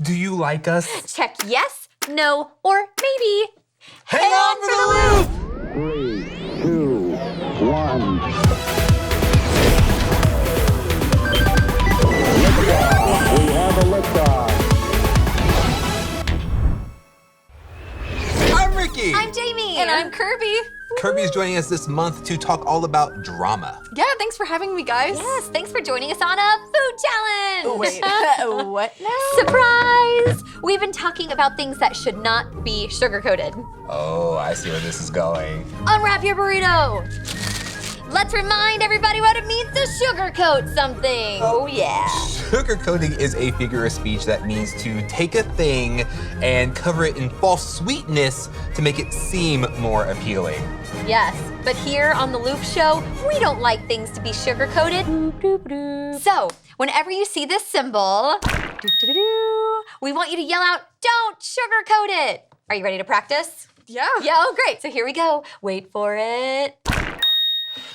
Do you like us? Check yes, no, or maybe. Hang on for the loop! 3, 2, 1. Liftoff. We have a liftoff. I'm Ricky. I'm Jamie. And I'm Kirby. Kirby is joining us this month to talk all about drama. Yeah, thanks for having me, guys. Yes, thanks for joining us on a food challenge. Wait, what now? Surprise! We've been talking about things that should not be sugar-coated. Oh, I see where this is going. Unwrap your burrito. Let's remind everybody what it means to sugarcoat something. Oh, yeah. Sugarcoating is a figure of speech that means to take a thing and cover it in false sweetness to make it seem more appealing. Yes, but here on the Loop Show, we don't like things to be sugar-coated. So, whenever you see this symbol, we want you to yell out, "Don't sugarcoat it!" Are you ready to practice? Yeah. Yeah, oh great, so here we go. Wait for it.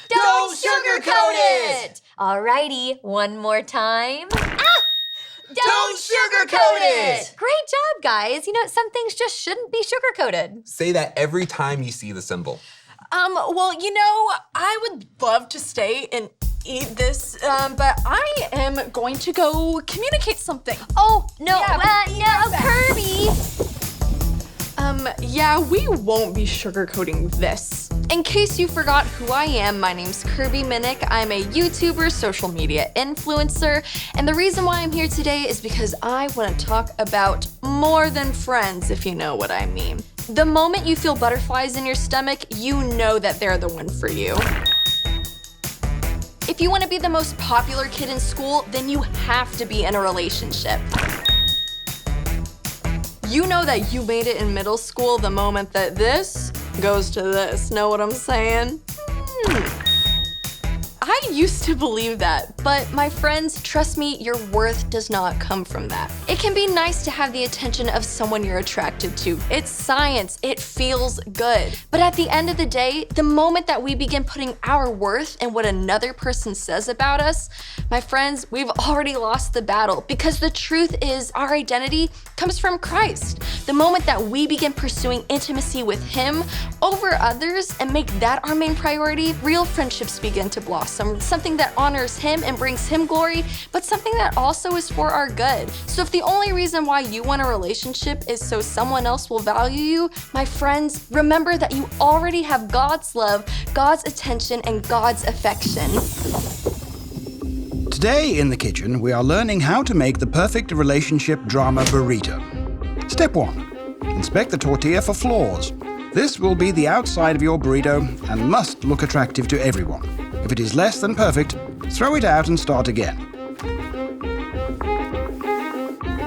Don't sugarcoat it! Alrighty, one more time. Don't sugarcoat it! Great job, guys. You know, some things just shouldn't be sugar-coated. Say that every time you see the symbol. Well, you know, I would love to stay and eat this, but I am going to go communicate something. Oh, no, Yeah, no, Kirby. Yeah, we won't be sugarcoating this. In case you forgot who I am, my name's Kirby Minnick. I'm a YouTuber, social media influencer, and the reason why I'm here today is because I want to talk about more than friends, if you know what I mean. The moment you feel butterflies in your stomach, you know that they're the one for you. If you want to be the most popular kid in school, then you have to be in a relationship. You know that you made it in middle school the moment that this goes to this. Know what I'm saying? I used to believe that, but my friends, trust me, your worth does not come from that. It can be nice to have the attention of someone you're attracted to. It's science, it feels good. But at the end of the day, the moment that we begin putting our worth in what another person says about us, my friends, we've already lost the battle, because the truth is our identity comes from Christ. The moment that we begin pursuing intimacy with Him over others and make that our main priority, real friendships begin to blossom. Something that honors Him and brings Him glory, but something that also is for our good. So if the only reason why you want a relationship is so someone else will value you, my friends, remember that you already have God's love, God's attention, and God's affection. Today in the kitchen, we are learning how to make the perfect relationship drama burrito. Step 1. Inspect the tortilla for flaws. This will be the outside of your burrito and must look attractive to everyone. If it is less than perfect, throw it out and start again.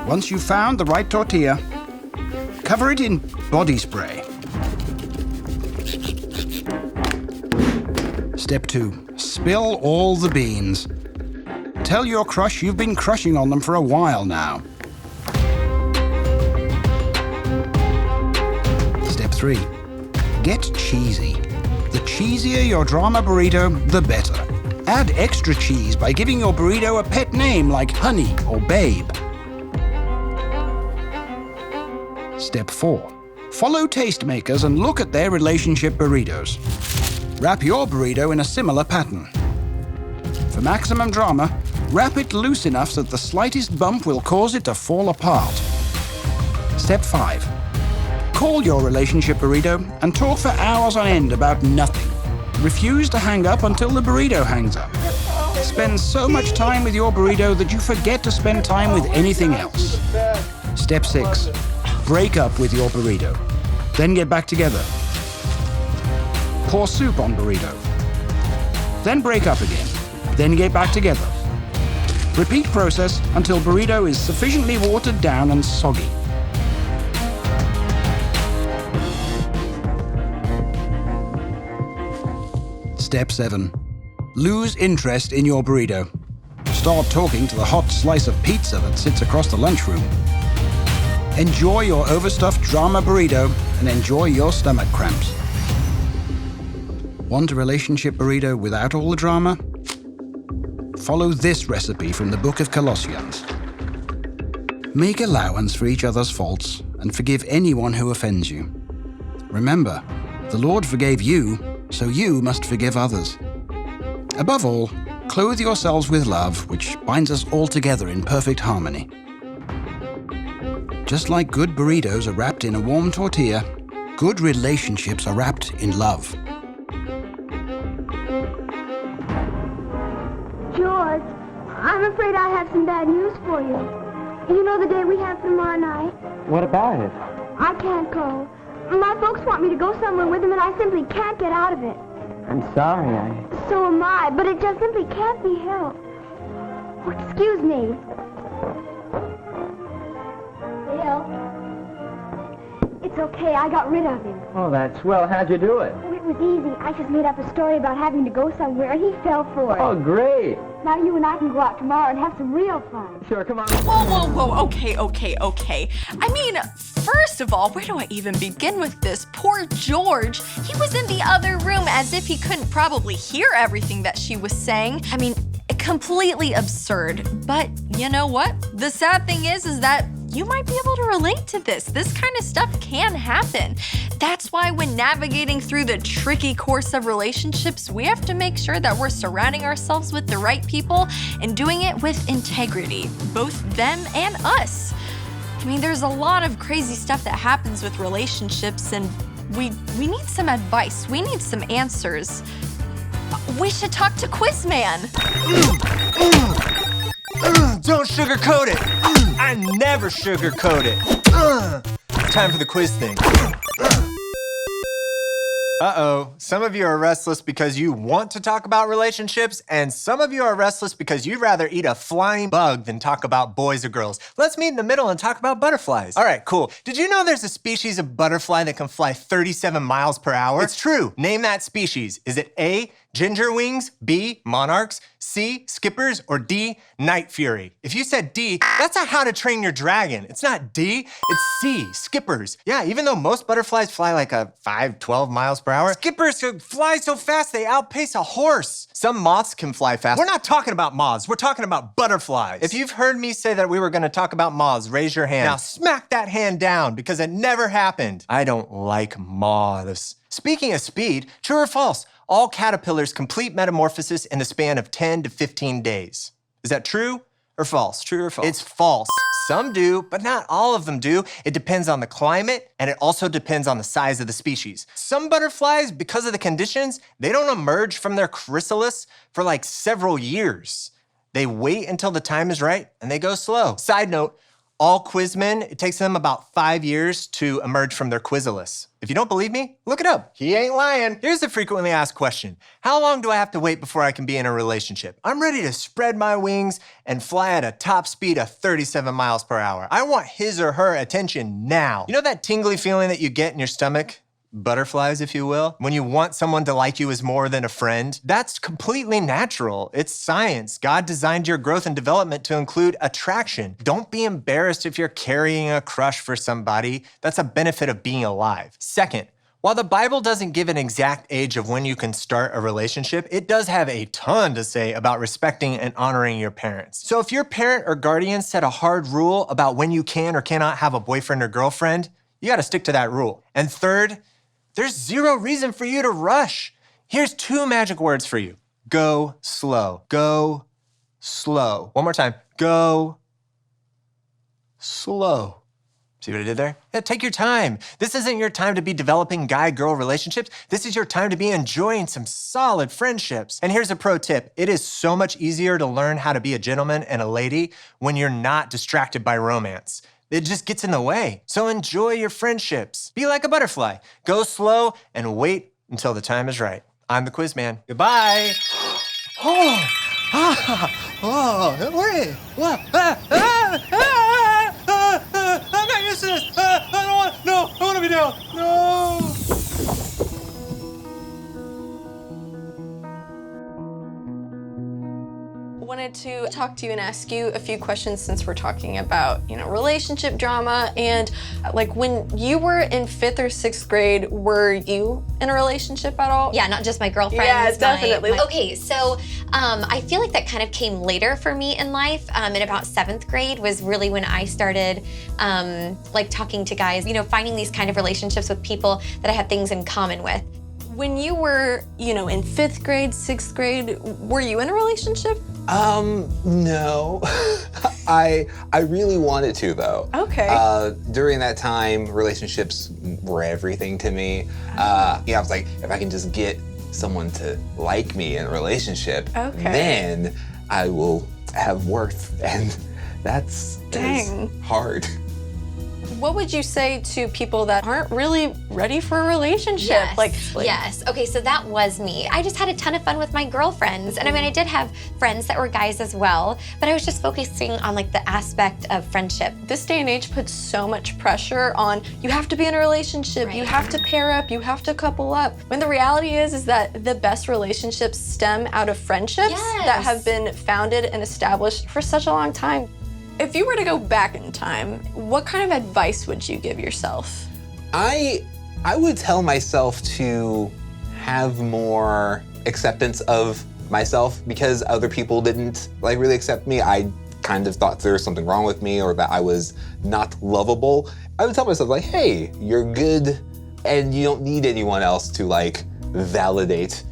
Once you've found the right tortilla, cover it in body spray. Step 2. Spill all the beans. Tell your crush you've been crushing on them for a while now. Step 3. Get cheesy. The cheesier your drama burrito, the better. Add extra cheese by giving your burrito a pet name like Honey or Babe. Step 4. Follow tastemakers and look at their relationship burritos. Wrap your burrito in a similar pattern. For maximum drama, wrap it loose enough so that the slightest bump will cause it to fall apart. Step 5. Call your relationship burrito and talk for hours on end about nothing. Refuse to hang up until the burrito hangs up. Spend so much time with your burrito that you forget to spend time with anything else. Step 6. Break up with your burrito. Then get back together. Pour soup on burrito. Then break up again. Then get back together. Repeat process until burrito is sufficiently watered down and soggy. Step 7. Lose interest in your burrito. Start talking to the hot slice of pizza that sits across the lunchroom. Enjoy your overstuffed drama burrito and enjoy your stomach cramps. Want a relationship burrito without all the drama? Follow this recipe from the book of Colossians. Make allowance for each other's faults and forgive anyone who offends you. Remember, the Lord forgave you, so you must forgive others. Above all, clothe yourselves with love, which binds us all together in perfect harmony. Just like good burritos are wrapped in a warm tortilla, good relationships are wrapped in love. George, I'm afraid I have some bad news for you. You know the day we have tomorrow night? What about it? I can't go. My folks want me to go somewhere with them, and I simply can't get out of it. I'm sorry, So am I, but it just simply can't be helped. Oh, excuse me. Bill. It's okay, I got rid of him. Oh, that's swell. How'd you do it? Oh, it was easy. I just made up a story about having to go somewhere, and he fell for it. Oh, great. Now you and I can go out tomorrow and have some real fun. Sure, come on. Whoa. Okay. I mean, first of all, where do I even begin with this? Poor George. He was in the other room as if he couldn't probably hear everything that she was saying. I mean, completely absurd. But you know what? The sad thing is that you might be able to relate to this. This kind of stuff can happen. That's why when navigating through the tricky course of relationships, we have to make sure that we're surrounding ourselves with the right people and doing it with integrity, both them and us. I mean, there's a lot of crazy stuff that happens with relationships, and we need some advice. We need some answers. We should talk to Quizman. Don't sugarcoat it. I never sugarcoat it. Time for the quiz thing. Uh-oh, some of you are restless because you want to talk about relationships, and some of you are restless because you'd rather eat a flying bug than talk about boys or girls. Let's meet in the middle and talk about butterflies. All right, cool. Did you know there's a species of butterfly that can fly 37 miles per hour? It's true. Name that species. Is it A, ginger wings, B, monarchs, C, skippers, or D, night fury? If you said D, that's not How to Train Your Dragon. It's not D, it's C, skippers. Yeah, even though most butterflies fly like a 12 miles per hour, skippers can fly so fast they outpace a horse. Some moths can fly fast. We're not talking about moths, we're talking about butterflies. If you've heard me say that we were gonna talk about moths, raise your hand. Now smack that hand down because it never happened. I don't like moths. Speaking of speed, true or false? All caterpillars complete metamorphosis in the span of 10 to 15 days. Is that true or false? True or false? It's false. Some do, but not all of them do. It depends on the climate, and it also depends on the size of the species. Some butterflies, because of the conditions, they don't emerge from their chrysalis for like several years. They wait until the time is right, and they go slow. Side note, all Quizmen, it takes them about 5 years to emerge from their chrysalis. If you don't believe me, look it up. He ain't lying. Here's a frequently asked question. How long do I have to wait before I can be in a relationship? I'm ready to spread my wings and fly at a top speed of 37 miles per hour. I want his or her attention now. You know that tingly feeling that you get in your stomach? Butterflies, if you will, when you want someone to like you as more than a friend? That's completely natural. It's science. God designed your growth and development to include attraction. Don't be embarrassed if you're carrying a crush for somebody. That's a benefit of being alive. Second, while the Bible doesn't give an exact age of when you can start a relationship, it does have a ton to say about respecting and honoring your parents. So if your parent or guardian set a hard rule about when you can or cannot have a boyfriend or girlfriend, you gotta stick to that rule. And third, there's zero reason for you to rush. Here's 2 magic words for you. Go slow. Go slow. One more time. Go slow. See what I did there? Yeah, take your time. This isn't your time to be developing guy-girl relationships. This is your time to be enjoying some solid friendships. And here's a pro tip. It is so much easier to learn how to be a gentleman and a lady when you're not distracted by romance. It just gets in the way. So enjoy your friendships. Be like a butterfly. Go slow and wait until the time is right. I'm the Quizman. Goodbye. Wait. What? I'm not used to this. I want to be down. No. When it wanted to talk to you and ask you a few questions since we're talking about, relationship drama. And like when you were in 5th or 6th grade, were you in a relationship at all? Yeah, not just my girlfriends. Yeah, definitely. Okay, so I feel like that kind of came later for me in life. In about 7th grade was really when I started like talking to guys, finding these kind of relationships with people that I had things in common with. When you were, in 5th grade, 6th grade, were you in a relationship? No. I really wanted to though. Okay. During that time, relationships were everything to me. I was like, if I can just get someone to like me in a relationship, then I will have worth, and that's hard. What would you say to people that aren't really ready for a relationship? Yes. Okay, so that was me. I just had a ton of fun with my girlfriends. And I mean, I did have friends that were guys as well, but I was just focusing on like the aspect of friendship. This day and age puts so much pressure on, you have to be in a relationship, you have to pair up, you have to couple up. When the reality is that the best relationships stem out of friendships that have been founded and established for such a long time. If you were to go back in time, what kind of advice would you give yourself? I would tell myself to have more acceptance of myself because other people didn't like really accept me. I kind of thought there was something wrong with me or that I was not lovable. I would tell myself like, hey, you're good and you don't need anyone else to like validate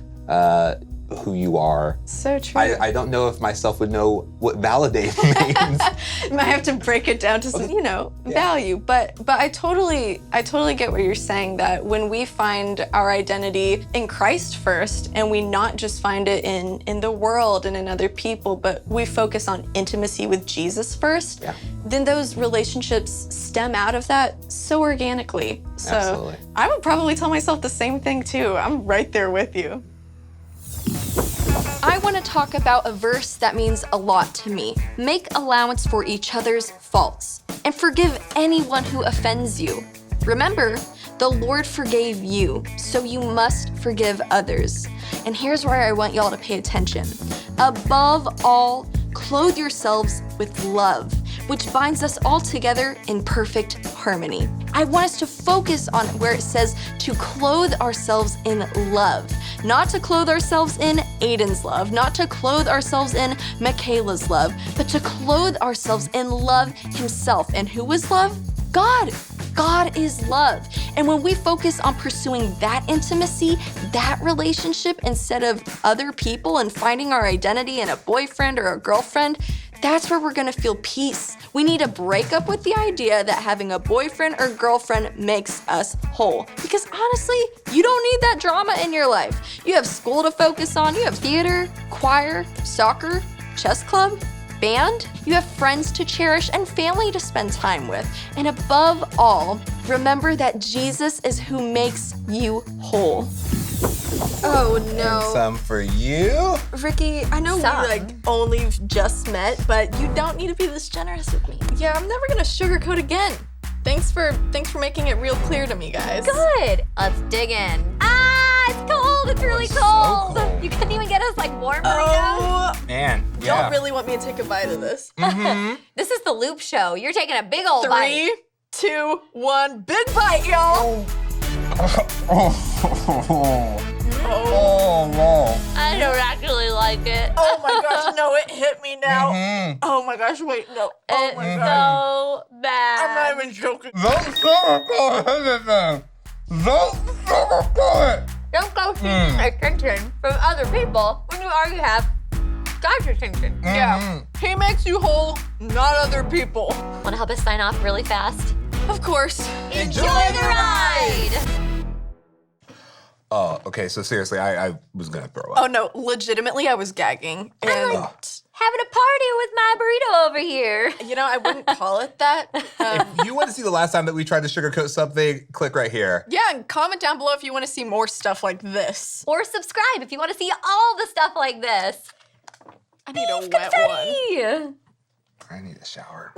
who you are. So true. I don't know if myself would know what validate means. Might have to break it down to some, value. But I totally get what you're saying, that when we find our identity in Christ first, and we not just find it in the world and in other people, but we focus on intimacy with Jesus first, then those relationships stem out of that so organically. So Absolutely. I would probably tell myself the same thing too. I'm right there with you. I want to talk about a verse that means a lot to me. Make allowance for each other's faults and forgive anyone who offends you. Remember, the Lord forgave you, so you must forgive others. And here's where I want y'all to pay attention. Above all, clothe yourselves with love, which binds us all together in perfect harmony. I want us to focus on where it says to clothe ourselves in love, not to clothe ourselves in Aiden's love, not to clothe ourselves in Michaela's love, but to clothe ourselves in love himself. And who is love? God. God is love. And when we focus on pursuing that intimacy, that relationship, instead of other people and finding our identity in a boyfriend or a girlfriend, that's where we're gonna feel peace. We need to break up with the idea that having a boyfriend or girlfriend makes us whole. Because honestly, you don't need that drama in your life. You have school to focus on, you have theater, choir, soccer, chess club, band, you have friends to cherish and family to spend time with. And above all, remember that Jesus is who makes you whole. Oh no. And some for you. Ricky, I know we only just met, but you don't need to be this generous with me. Yeah, I'm never gonna sugarcoat again. Thanks for making it real clear to me, guys. Good. Let's dig in. It's cold. It's really cold. You couldn't even get us like warm burritos. Man, Y'all really want me to take a bite of this? This is the Loop Show. You're taking a big old bite. 3, 2, 1, big bite, y'all. I don't actually like it. Oh my gosh, no, it hit me now. Oh my gosh, wait, no. Oh my gosh. So bad. I'm not even joking. Don't sugarcoat anything. Don't sugarcoat it. Don't go seeking attention from other people when you already have God's attention. Yeah, he makes you whole, not other people. Want to help us sign off really fast? Of course. Enjoy the ride! Oh, okay, so seriously, I was gonna throw up. Oh no, legitimately, I was gagging. And Having a party with my burrito over here. you know, I wouldn't call it that. If you want to see the last time that we tried to sugarcoat something, click right here. Yeah, and comment down below if you want to see more stuff like this. Or subscribe if you want to see all the stuff like this. I need a wet one. Confetti! I need a shower.